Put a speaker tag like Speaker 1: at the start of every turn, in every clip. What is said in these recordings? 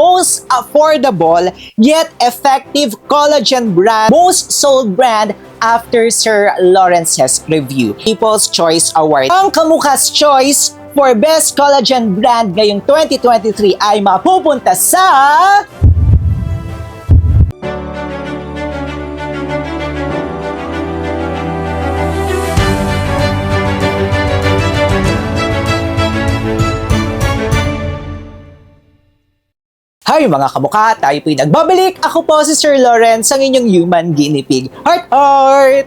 Speaker 1: most affordable yet effective collagen brand, most sold brand after Sir Lawrence's review. People's Choice Award. Ang Kamukha's Choice for Best Collagen Brand ngayong 2023 ay mapupunta sa... Hi mga kamukha, tayo po'y nagbabalik. Ako po si Sir Lawrence, ang inyong human guinea pig. Heart!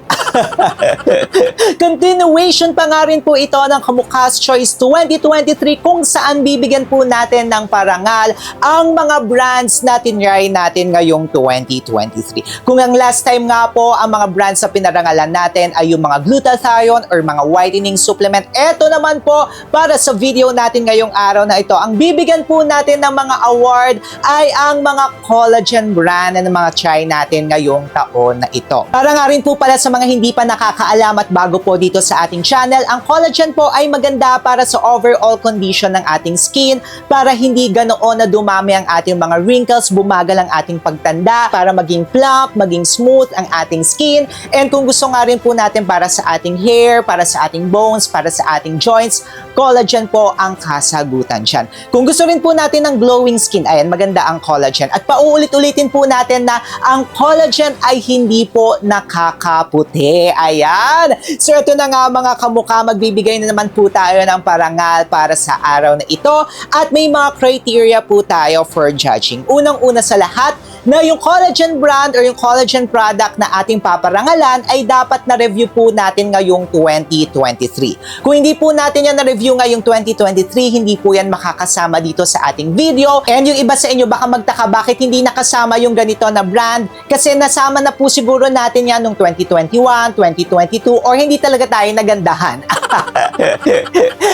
Speaker 1: Continuation pa nga rin po ito ng Kamukha's Choice 2023 kung saan bibigyan po natin ng parangal ang mga brands na tinry natin ngayong 2023. Kung ang last time nga po, ang mga brands na pinarangalan natin ay yung mga glutathione or mga whitening supplement. Eto naman po, para sa video natin ngayong araw na ito, ang bibigyan po natin ng mga award ay ang mga collagen brand na mga try natin ngayong taon na ito. Para nga rin po pala sa mga hindi pa nakakaalam at bago po dito sa ating channel, ang collagen po ay maganda para sa overall condition ng ating skin, para hindi ganoon na dumami ang ating mga wrinkles, bumagal ang ating pagtanda, para maging plump, maging smooth ang ating skin. And kung gusto nga rin po natin para sa ating hair, para sa ating bones, para sa ating joints, collagen po ang kasagutan dyan. Kung gusto rin po natin ng glowing skin, ayan, maganda ang collagen. At pauulit-ulitin po natin na ang collagen ay hindi po nakakaputi. Ayan. So ito na nga mga kamukha, magbibigay na naman po tayo ng parangal para sa araw na ito. At may mga criteria po tayo for judging. Unang-una sa lahat, na yung collagen brand or yung collagen product na ating paparangalan ay dapat na-review po natin ngayong 2023. Kung hindi po natin yan na-review ngayong 2023, hindi po yan makakasama dito sa ating video. And yung iba sa inyo baka magtaka bakit hindi nakasama yung ganito na brand, kasi nasama na po siguro natin yan noong 2021, 2022, or hindi talaga tayo nagandahan.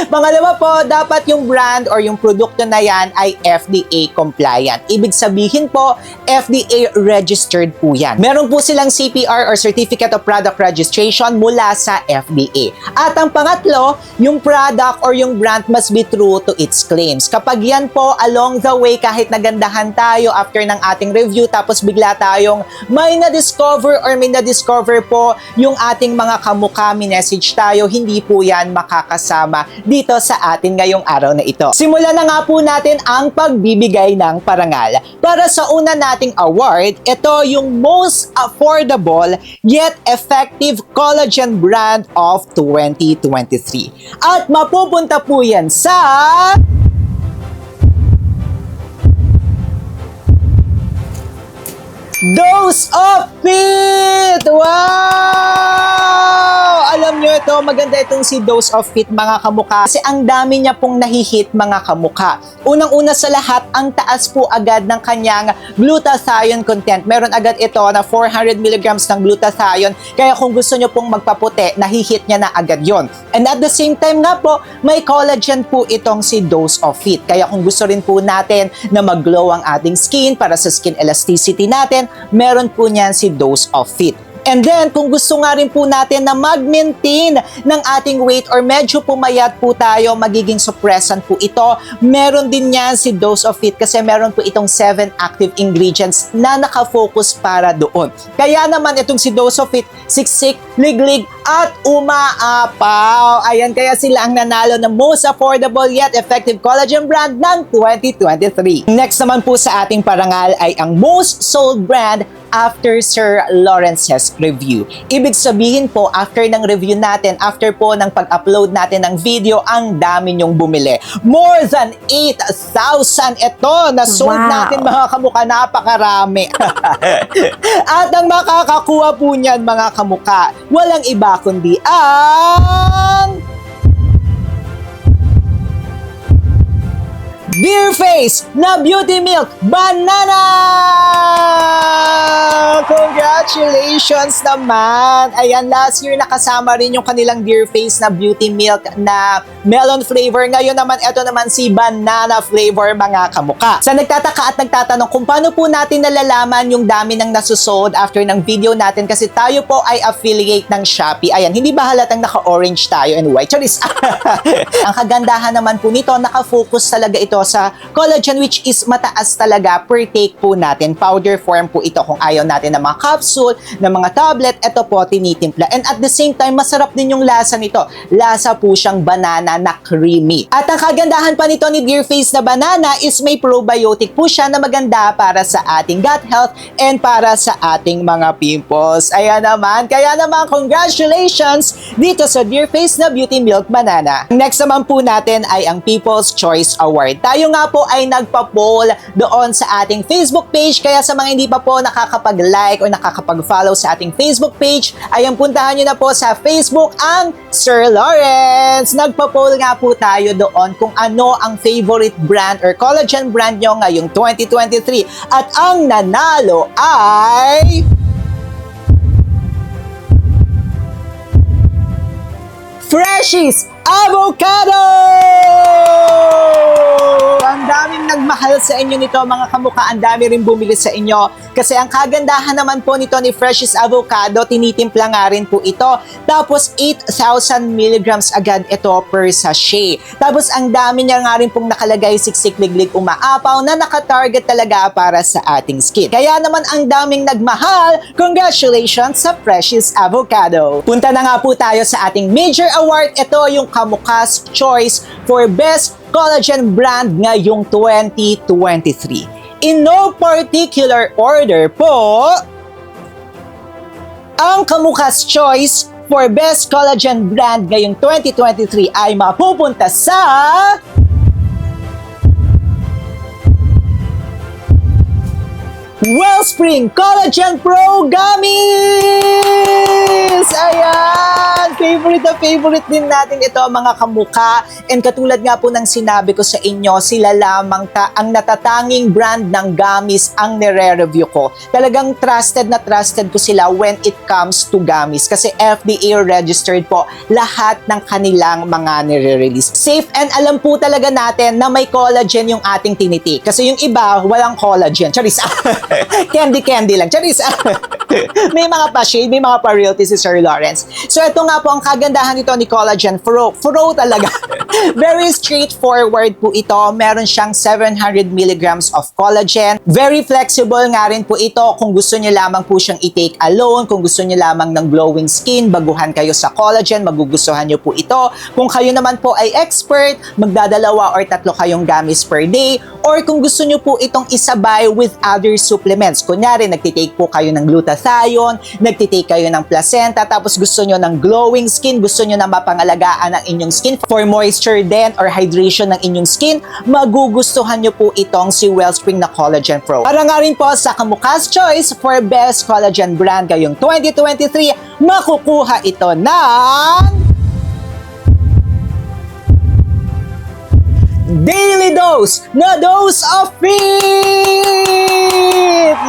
Speaker 1: Pangalawa po, dapat yung brand or yung produkto na yan ay FDA compliant. Ibig sabihin po, FDA registered po yan. Meron po silang CPR or Certificate of Product Registration mula sa FDA. At ang pangatlo, yung product or yung brand must be true to its claims. Kapag yan po along the way, kahit nagandahan tayo after ng ating review, tapos bigla tayong may na-discover or may na-discover po yung ating mga kamukha, minessage tayo, hindi po yan makakasama dito sa atin ngayong araw na ito. Simulan na nga po natin ang pagbibigay ng parangal. Para sa una nating award, ito yung most affordable yet effective collagen brand of 2023. At mapupunta po yan sa... Dose of Fit! Wow! Alam nyo ito, maganda itong si Dose of Fit mga kamukha kasi ang dami niya pong nahihit mga kamukha. Unang-una sa lahat, ang taas po agad ng kanyang glutathione content. Meron agad ito na 400 mg ng glutathione, kaya kung gusto nyo pong magpaputi, nahihit niya na agad yon. And at the same time nga po, may collagen po itong si Dose of Fit. Kaya kung gusto rin po natin na mag-glow ang ating skin para sa skin elasticity natin, meron po niyan si Dose of Fit. And then, kung gusto nga rin po natin na mag-maintain ng ating weight or medyo pumayat po tayo, magiging suppressant po ito, meron din yan si Dose of Fit kasi meron po itong 7 active ingredients na nakafocus para doon. Kaya naman itong si Dose of Fit, siksik, liglig, at umaapaw. Ayan, kaya sila ang nanalo ng most affordable yet effective collagen brand ng 2023. Next naman po sa ating parangal ay ang most sold brand after Sir Lawrence's review. Ibig sabihin po, after ng review natin, after po ng pag-upload natin ng video, ang dami nyong bumili. More than 8,000 ito na sold natin mga kamukha, napakarami. At ang makakakuha po niyan mga kamukha, walang iba kundi ang... Beer Face na Beauty Milk Banana! Congratulations! Congratulations naman! Ayan, last year nakasama rin yung kanilang Dear Face na Beauty Milk na melon flavor. Ngayon naman, eto naman si banana flavor, mga kamuka. Sa nagtataka at nagtatanong kung paano po natin nalalaman yung dami ng nasusold after ng video natin, kasi tayo po ay affiliate ng Shopee. Ayan, hindi ba halatang naka-orange tayo and white? Charis! Ang kagandahan naman po nito, naka-focus talaga ito sa collagen, which is mataas talaga per take po natin. Powder form po ito kung ayaw natin ng mga capsule, ng mga tablet, ito po tinitimpla. And at the same time, masarap din yung lasa nito. Lasa po siyang banana na creamy. At ang kagandahan pa nito ni Dear Face na banana is may probiotic po siya na maganda para sa ating gut health and para sa ating mga pimples. Ayan naman. Kaya naman, congratulations dito sa Dear Face na Beauty Milk Banana. Next naman po natin ay ang People's Choice Award. Tayo nga po ay nagpa-poll doon sa ating Facebook page. Kaya sa mga hindi pa po nakakapag-like o nakakapag-follow sa ating Facebook page, ay puntahan nyo na po sa Facebook ang Sir Lawrence. Nagpa-poll nga po tayo doon kung ano ang favorite brand or collagen brand nyo ngayong 2023. At ang nanalo ay Freshies Avocado! Ang daming nagmahal sa inyo nito, mga kamuka. Ang dami rin bumili sa inyo. Kasi ang kagandahan naman po nito ni Freshies Avocado, tinitimpla nga rin po ito. Tapos 8,000 milligrams agad ito per sachet. Tapos ang dami niya nga rin pong nakalagay, siksik, liglig, umaapaw, na nakatarget talaga para sa ating skin. Kaya naman ang daming nagmahal. Congratulations sa Freshies Avocado. Punta na nga po tayo sa ating major award. Ito yung Kamuka's Choice for Best Collagen Brand ngayong 2023. In no particular order po, ang Kamuka's Choice for Best Collagen Brand ngayong 2023 ay mapupunta sa Wellspring Collagen Pro Gummies! Ayan! Favorite na favorite din natin ito, mga kamuka. And katulad nga po ng sinabi ko sa inyo, sila lamang ang natatanging brand ng gummies ang nire-review ko. Talagang trusted na trusted ko sila when it comes to gummies. Kasi FDA registered po lahat ng kanilang mga nire-release. Safe, and alam po talaga natin na may collagen yung ating tinitik. Kasi yung iba, walang collagen. Charis! Candy lang. Charis! May mga pa-shade, may mga pa-realty si Sir Lawrence. So ito nga po ang kagandahan nito ni Collagen Pro. Pro talaga. Very straightforward po ito. Meron siyang 700 milligrams of collagen. Very flexible nga rin po ito kung gusto niyo lamang po siyang i-take alone. Kung gusto niyo lamang ng glowing skin, baguhan kayo sa collagen, magugustuhan niyo po ito. Kung kayo naman po ay expert, magdadalawa or tatlo kayong gummies per day. Or kung gusto niyo po itong isabay with other supplements. Kunyari, nagtitake po kayo ng glutathione, nagtitake kayo ng placenta, tapos gusto niyo ng glowing skin, gusto niyo na mapangalagaan ang inyong skin for moisture din or hydration ng inyong skin, magugustuhan niyo po itong si Wellspring na Collagen Pro. Para nga rin po sa Kamuka's Choice for Best Collagen Brand ngayong 2023, makukuha ito ng Daily Dose na Dose of Fit!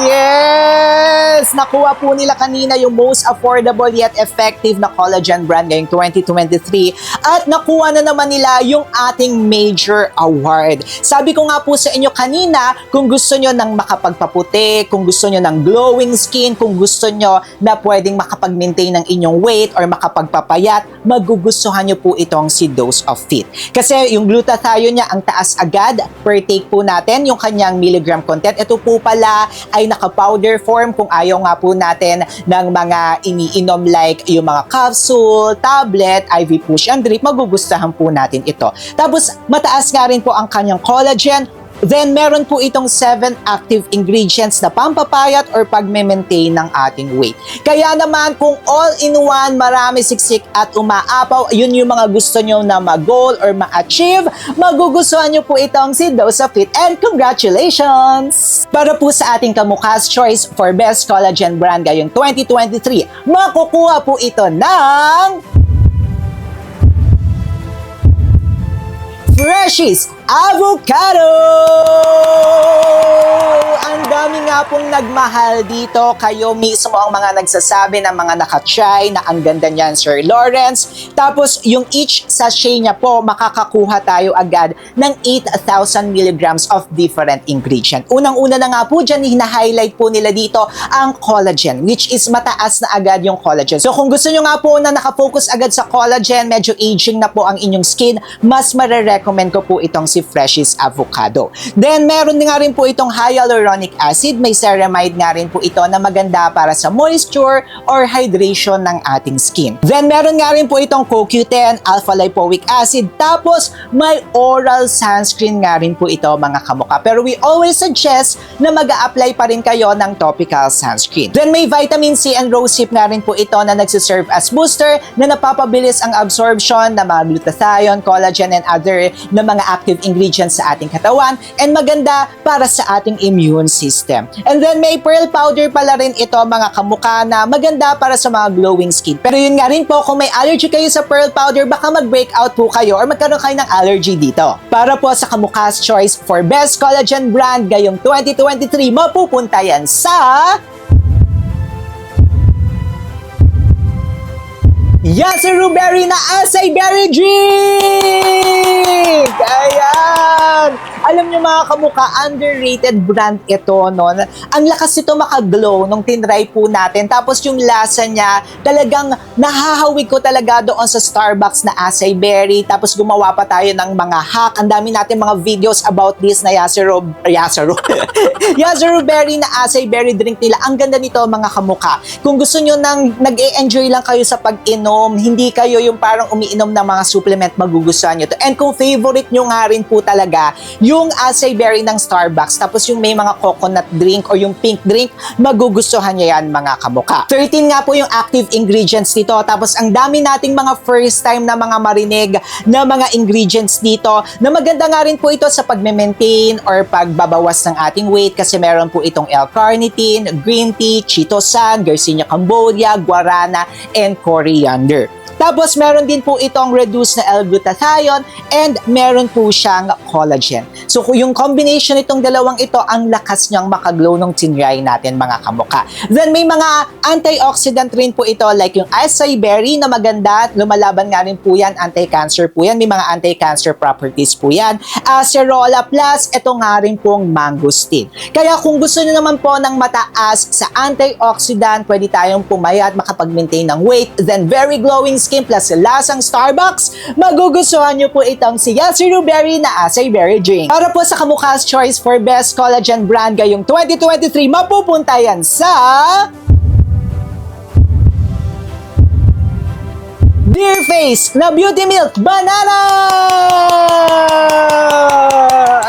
Speaker 1: Yes! Nakuha po nila kanina yung most affordable yet effective na collagen brand ngayong 2023 at nakuha na naman nila yung ating major award. Sabi ko nga po sa inyo kanina, kung gusto nyo ng makapagpaputi, kung gusto nyo ng glowing skin, kung gusto nyo na pwedeng makapag-maintain ng inyong weight or makapagpapayat, magugustuhan nyo po itong si Dose of Fit. Kasi yung glutathione niya, ang taas agad per take po natin, yung kanyang milligram content. Ito po pala ay naka-powder form kung ayaw nga po natin ng mga iniinom like yung mga capsule, tablet, IV push and drip, magugustuhan po natin ito. Tapos mataas nga rin po ang kanyang collagen. Then, meron po itong 7 active ingredients na pampapayat or pagme-maintain ng ating weight. Kaya naman, kung all-in-one, marami siksik at umaapaw, yun yung mga gusto nyo na mag-goal or ma-achieve, magugustuhan nyo po itong si Dose of Fit. And congratulations! Para po sa ating Kamuka's Choice for Best Collagen Brand ngayong 2023, makukuha po ito ng Freshies Avocado! Ang dami nga nga pong nagmahal dito, kayo mismo ang mga nagsasabi ng mga nakatry na ang ganda niyan, Sir Lawrence. Tapos yung each sachet niya po, makakakuha tayo agad ng 8,000 milligrams of different ingredient. Unang-una na nga po dyan, hina-highlight po nila dito ang collagen, which is mataas na agad yung collagen. So kung gusto nyo nga po na nakafocus agad sa collagen, medyo aging na po ang inyong skin, mas marirecommend ko po itong si Freshies Avocado. Then meron nga rin po itong hyaluronic acid, may ceramide nga rin po ito na maganda para sa moisture or hydration ng ating skin. Then meron nga rin po itong CoQ10, alpha lipoic acid, tapos may oral sunscreen nga rin po ito mga kamukha. Pero we always suggest na mag-a-apply pa rin kayo ng topical sunscreen. Then may vitamin C and rosehip nga rin po ito na nagsiserve as booster na napapabilis ang absorption ng mga glutathione, collagen, and other na mga active ingredients sa ating katawan, and maganda para sa ating immune system. And then may pearl powder pala rin ito mga kamukha na maganda para sa mga glowing skin. Pero yun nga rin po, kung may allergy kayo sa pearl powder, baka mag-breakout po kayo or magkaroon kayo ng allergy dito. Para po sa Kamukha's Choice for Best Collagen Brand ngayong 2023, mapupunta yan sa Yasaru Berry na Acai Berry Drink! Ayan! Alam nyo mga kamukha, underrated brand ito, no? Ang lakas ito makaglow nung tinry po natin. Tapos yung lasa niya, talagang nahahawig ko talaga doon sa Starbucks na Acai Berry. Tapos gumawa pa tayo ng mga hack. Ang dami natin mga videos about this na Yasaru Berry na Acai Berry drink nila. Ang ganda nito mga kamukha. Kung gusto nyo nang nag-e-enjoy lang kayo sa pag-inom, hindi kayo yung parang umiinom ng mga supplement, magugustuhan nyo to. And kung favorite nyo nga rin po talaga, yung Acai Berry ng Starbucks, tapos yung may mga coconut drink o yung pink drink, magugustuhan nyo yan mga kamukha. 13 nga po yung active ingredients dito. Tapos ang dami nating mga first time na mga marinig na mga ingredients dito na maganda nga rin po ito sa pagme-maintain or pagbabawas ng ating weight kasi meron po itong L-carnitine, green tea, chitosan, Garcinia cambogia, guarana, and coriander. Tapos meron din po itong reduced na L-glutathione and meron po siyang collagen. So yung combination itong dalawang ito, ang lakas niyang makaglow nung tinry natin mga kamukha. Then may mga antioxidant rin po ito like yung Acai Berry na maganda, lumalaban nga rin po yan, anti-cancer po yan, may mga anti-cancer properties po yan. Acerola plus, ito nga rin pong mangosteen. Kaya kung gusto niyo naman po ng mataas sa antioxidant, pwede tayong pumayat, makapag-maintain ng weight, then very glowing skin plus lasang Starbucks, magugustuhan nyo po itong si Yasaru Berry na Acai Berry Drink. Para po sa Kamukha's Choice for Best Collagen Brand ngayong 2023, mapupunta yan sa Dear Face na Beauty Milk Banana!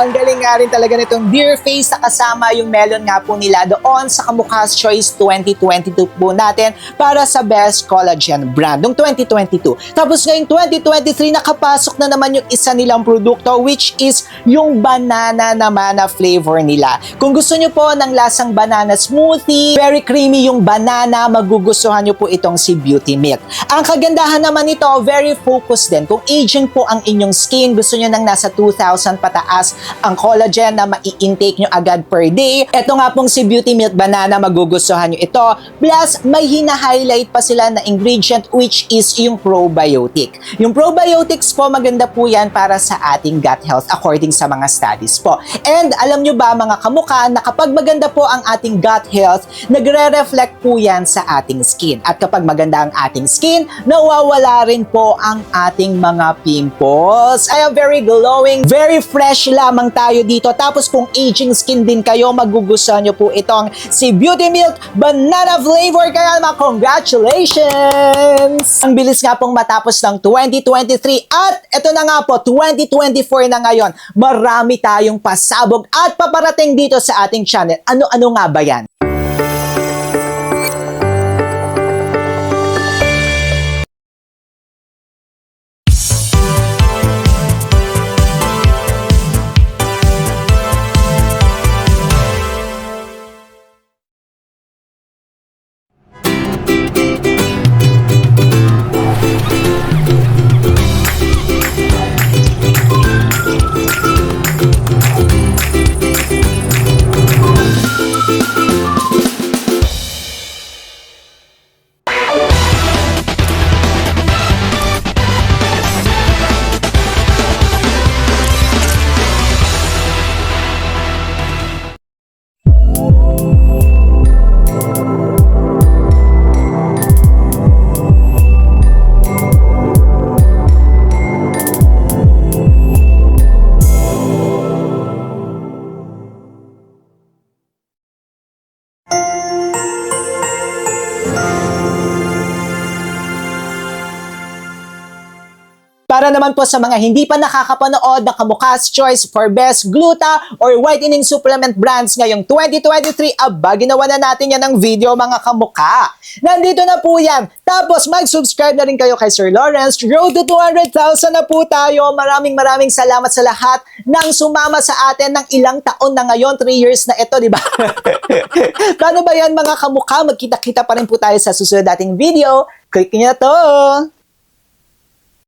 Speaker 1: Ang galing nga rin talaga nitong Dear Face na kasama yung melon nga po nila doon sa Kamukha's Choice 2022 po natin para sa Best Collagen Brand noong 2022. Tapos ngayong 2023 nakapasok na naman yung isa nilang produkto which is yung banana naman na flavor nila. Kung gusto nyo po ng lasang banana smoothie, very creamy yung banana, magugustuhan nyo po itong si Beauty Milk. Ang kagandahan naman ito, very focused din. Kung aging po ang inyong skin, gusto nyo nang nasa 2,000 pataas ang collagen na mai-intake nyo agad per day. Ito nga pong si Beauty Milk Banana, magugustuhan nyo ito. Plus, may hina-highlight pa sila na ingredient which is yung probiotic. Yung probiotics po, maganda po yan para sa ating gut health according sa mga studies po. And alam nyo ba mga kamukha na kapag maganda po ang ating gut health, nagre-reflect po yan sa ating skin. At kapag maganda ang ating skin, nawawala rin po ang ating mga pimples. I am very glowing, very fresh lamang tayo dito. Tapos kung aging skin din kayo, magugustuhan nyo po itong si Beauty Milk Banana Flavor. Kaya naman, congratulations! Ang bilis nga pong matapos ng 2023 at ito na nga po, 2024 na ngayon. Marami tayong pasabog at paparating dito sa ating channel. Ano-ano nga ba yan? Para naman po sa mga hindi pa nakakapanood ng Kamukha's Choice for Best Gluta or Whitening Supplement Brands ngayong 2023, ginawa na natin yan ng video mga kamukha. Nandito na po yan. Tapos mag-subscribe na rin kayo kay Sir Lawrence. Road to 200,000 na po tayo. Maraming salamat sa lahat ng sumama sa atin ng ilang taon na ngayon. 3 years na ito, di ba? Paano ba yan mga kamukha? Magkita-kita pa rin po tayo sa susunod nating video. Click niyo na to!